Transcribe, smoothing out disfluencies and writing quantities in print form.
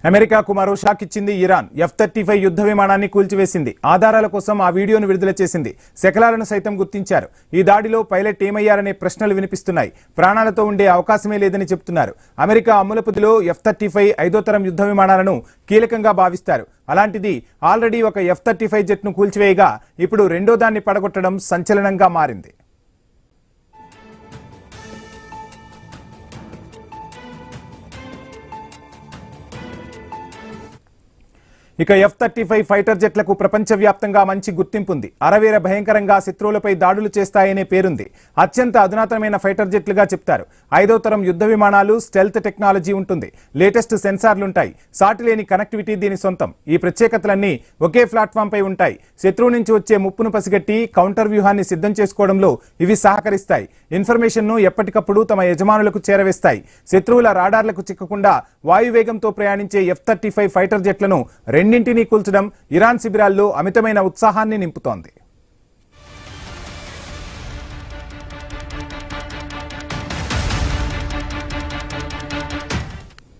అమెరికాకు మరో షాక్ ఇచ్చింది ఇరాన్. F-35 యుద్ధ విమానాన్ని కూల్చివేసింది. ఆధారాల కోసం ఆ వీడియోను విడుదల చేసింది. శకలాలను సైతం గుర్తించారు. ఈ దాడిలో పైలట్ ఏమయ్యారనే ప్రశ్నలు వినిపిస్తున్నాయి. ప్రాణాలతో ఉండే అవకాశమే లేదని చెబుతున్నారు. అమెరికా అమ్ములపుదిలో F-35 ఐదో తరం యుద్ధ విమానాలను కీలకంగా భావిస్తారు. అలాంటిది ఆల్రెడీ ఒక F-35 జెట్ను కూల్చివేయగా ఇప్పుడు రెండో దాన్ని పడగొట్టడం సంచలనంగా మారింది. ఇక F-35 ఫైటర్ జెట్లకు ప్రపంచవ్యాప్తంగా మంచి గుర్తింపు ఉంది. అరవేర భయంకరంగా శత్రువులపై దాడులు చేస్తాయనే పేరుంది. అత్యంత అధునాతనమైన ఫైటర్ జెట్లుగా చెప్తారు. ఐదో తరం యుద్ధ విమానాలు, స్టెల్త్ టెక్నాలజీ ఉంటుంది. లేటెస్ట్ సెన్సార్లుంటాయి. సాటిలేని కనెక్టివిటీ దీని సొంతం. ఈ ప్రత్యేకతలన్నీ ఒకే ప్లాట్ఫామ్ పై ఉంటాయి. శత్రువు నుంచి వచ్చే ముప్పును పసిగట్టి కౌంటర్ వ్యూహాన్ని సిద్ధం చేసుకోవడంలో ఇవి సహకరిస్తాయి. ఇన్ఫర్మేషన్ను ఎప్పటికప్పుడు తమ యజమానులకు చేరవేస్తాయి. శత్రువుల రాడార్లకు చిక్కకుండా వాయువేగంతో ప్రయాణించే F-35 ఫైటర్ జెట్లను రెండింటినీ కూల్చడం ఇరాన్ శిబిరాల్లో అమితమైన ఉత్సాహాన్ని నింపుతోంది.